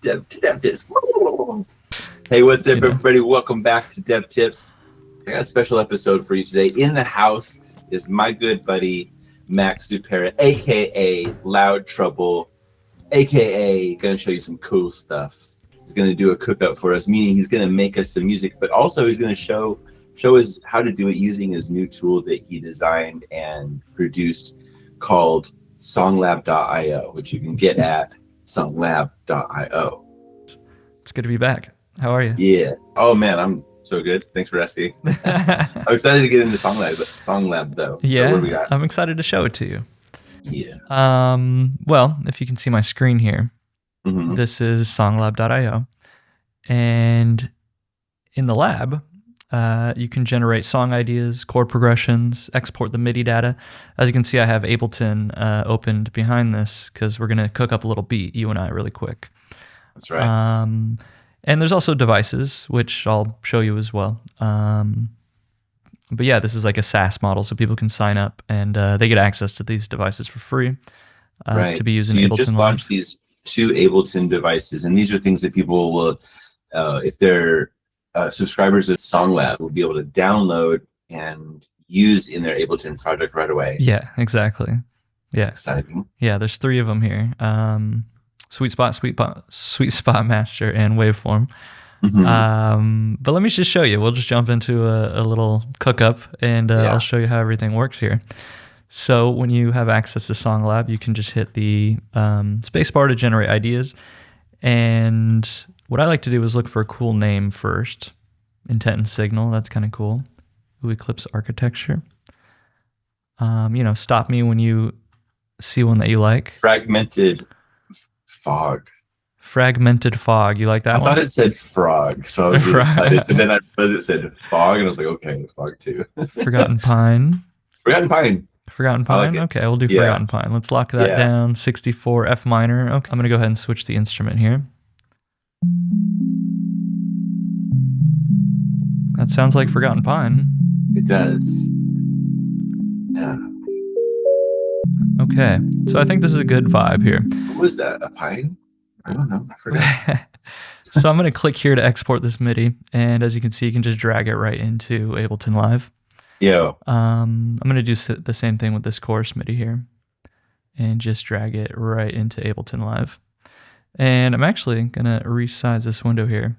Dev Tips. Hey, what's up, everybody? Welcome back to Dev Tips. I got a special episode for you today. In the house is my good buddy Max Supera, aka Loud Trouble, aka gonna show you some cool stuff. He's gonna do a cook-up for us, meaning he's gonna make us some music, but also he's gonna show us how to do it using his new tool that he designed and produced called songlab.io, which you can get at songlab.io. It's good to be back. How are you? Yeah. Oh man, I'm so good. Thanks for asking. I'm excited to get into Songlab though. Yeah, so what do we got? I'm excited to show it to you. Yeah. Well, if you can see my screen here, this is songlab.io, and in the lab, you can generate song ideas, chord progressions, export the MIDI data. As you can see, I have Ableton opened behind this because we're going to cook up a little beat, you and I, really quick. That's right. And there's also devices, which I'll show you as well. But yeah, this is like a SaaS model, so people can sign up and they get access to these devices for free to be using Ableton. You just launched these two Ableton devices, and these are things that people will, if they're subscribers of SongLab, will be able to download and use in their Ableton project right away. Yeah, exactly. Yeah, that's exciting. Yeah, there's three of them here. Sweet Spot Master, and Waveform. But let me just show you. We'll just jump into a little cook-up, and I'll show you how everything works here. So when you have access to SongLab, you can just hit the spacebar to generate ideas. And what I like to do is look for a cool name first. Intent and Signal, that's kind of cool. Ooh, Eclipse Architecture. Stop me when you see one that you like. Fragmented Fog. Fragmented Fog. You like that one? I thought it said frog, so I was really excited. But then I realized it said fog, and I was like, okay, fog too. Forgotten Pine. Forgotten Pine. Forgotten Pine? Like okay, we'll do Forgotten Pine. Let's lock that down. 64 F minor. Okay, I'm going to go ahead and switch the instrument here. That sounds like Forgotten Pine. It does. Yeah. Okay, so I think this is a good vibe here. What was that? A pine? I don't know. I forgot. So I'm going to click here to export this MIDI, and as you can see, you can just drag it right into Ableton Live. Yeah. I'm going to do the same thing with this chorus MIDI here, and just drag it right into Ableton Live. And I'm actually going to resize this window here.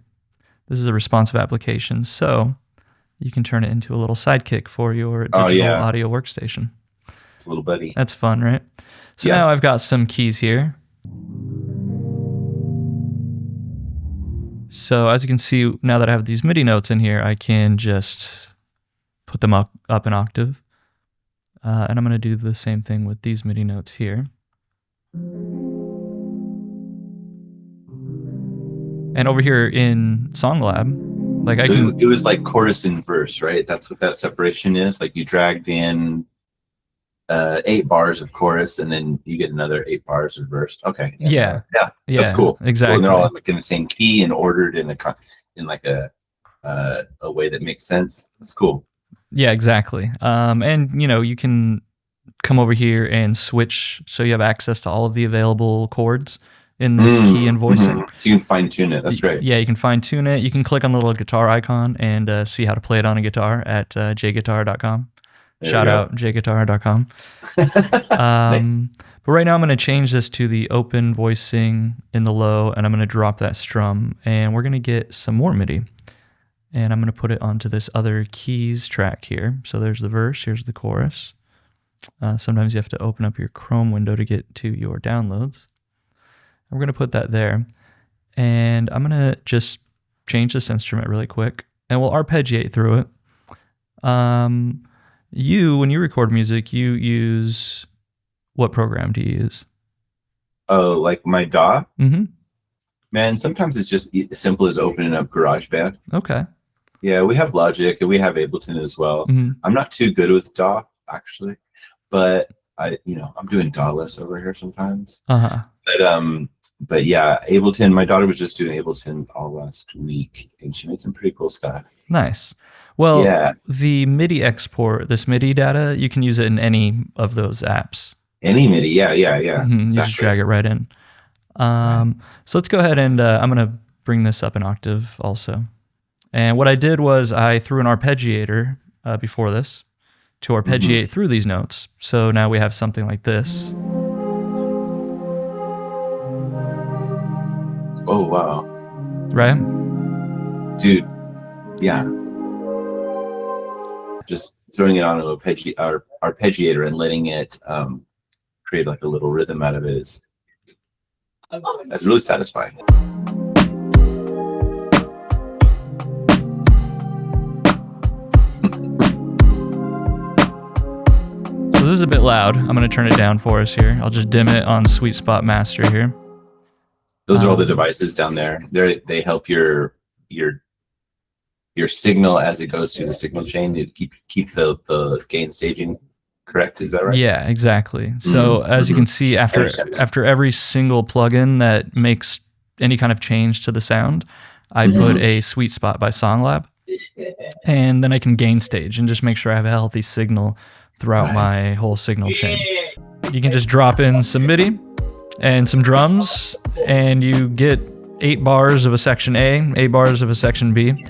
This is a responsive application, so you can turn it into a little sidekick for your digital audio workstation. It's a little buddy. That's fun, right? So now I've got some keys here. So as you can see, now that I have these MIDI notes in here, I can just put them up an octave. And I'm going to do the same thing with these MIDI notes here. And over here in SongLab, like it was like chorus and verse, right? That's what that separation is. Like you dragged in 8 bars of chorus, and then you get another 8 bars of verse. Okay. Yeah. That's cool. Exactly. Cool. And they're all like in the same key and ordered in like a way that makes sense. That's cool. Yeah, exactly. And you can come over here and switch, so you have access to all of the available chords in this key and voicing. So you can fine tune it. That's great. Yeah, you can fine tune it. You can click on the little guitar icon and see how to play it on a guitar at jguitar.com. Shout out jguitar.com. Nice. But right now I'm going to change this to the open voicing in the low, and I'm going to drop that strum, and we're going to get some more MIDI. And I'm going to put it onto this other keys track here. So there's the verse, here's the chorus. Sometimes you have to open up your Chrome window to get to your downloads. We're going to put that there. And I'm going to just change this instrument really quick, and we'll arpeggiate through it. When you record music, you use, what program do you use? Oh, like my DAW? Mm-hmm. Man, sometimes it's just as simple as opening up GarageBand. Okay. Yeah, we have Logic and we have Ableton as well. I'm not too good with DAW, actually, but I'm doing DAW-less over here sometimes. But yeah, Ableton, my daughter was just doing Ableton all last week, and she made some pretty cool stuff. Nice. Well, the MIDI export, this MIDI data, you can use it in any of those apps. Any MIDI, yeah. Exactly. You just drag it right in. So let's go ahead and I'm going to bring this up an octave also. And what I did was I threw an arpeggiator before this to arpeggiate through these notes. So now we have something like this. Oh, wow. Right? Dude, yeah. Just throwing it on an arpeggiator and letting it create like a little rhythm out of it is that's really satisfying. So this is a bit loud. I'm going to turn it down for us here. I'll just dim it on Sweet Spot Master here. Those are all the devices down there. They help your signal as it goes through the signal chain to keep the gain staging correct. Is that right? Yeah, exactly. So as you can see, after every single plugin that makes any kind of change to the sound, I put a sweet spot by SongLab, and then I can gain stage and just make sure I have a healthy signal throughout my whole signal chain. You can just drop in some MIDI and some drums, and you get 8 bars of a section A, 8 bars of a section B.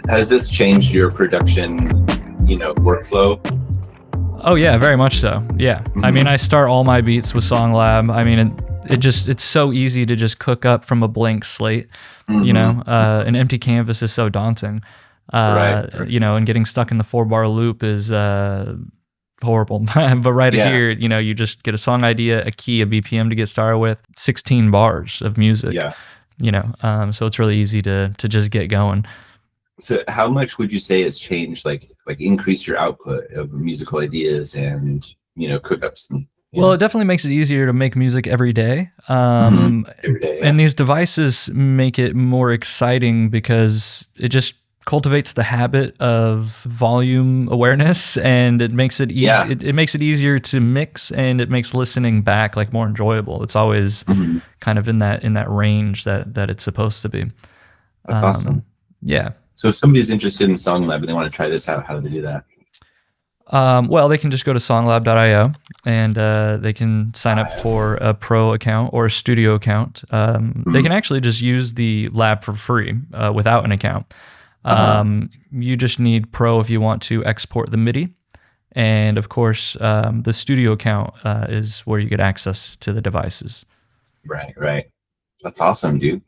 Has this changed your production, workflow? Oh yeah, very much so. Yeah. I mean, I start all my beats with SongLab. I mean, it's so easy to just cook up from a blank slate. An empty canvas is so daunting. Right. And getting stuck in the 4-bar loop is horrible. But here, you just get a song idea, a key, a BPM to get started with, 16 bars of music. Yeah. So it's really easy to just get going. So how much would you say it's changed, like increased your output of musical ideas and, cookups? Well, it definitely makes it easier to make music every day. Every day, yeah. And these devices make it more exciting because it just cultivates the habit of volume awareness, and it makes it easy. Yeah. It makes it easier to mix, and it makes listening back like more enjoyable. It's always kind of in that range that it's supposed to be. That's awesome. Yeah. So if somebody's interested in SongLab and they want to try this out, how do they do that? Well, they can just go to songlab.io and they can sign up for a pro account or a studio account. They can actually just use the lab for free without an account. You just need pro if you want to export the MIDI. And of course, the studio account is where you get access to the devices. Right. That's awesome, dude.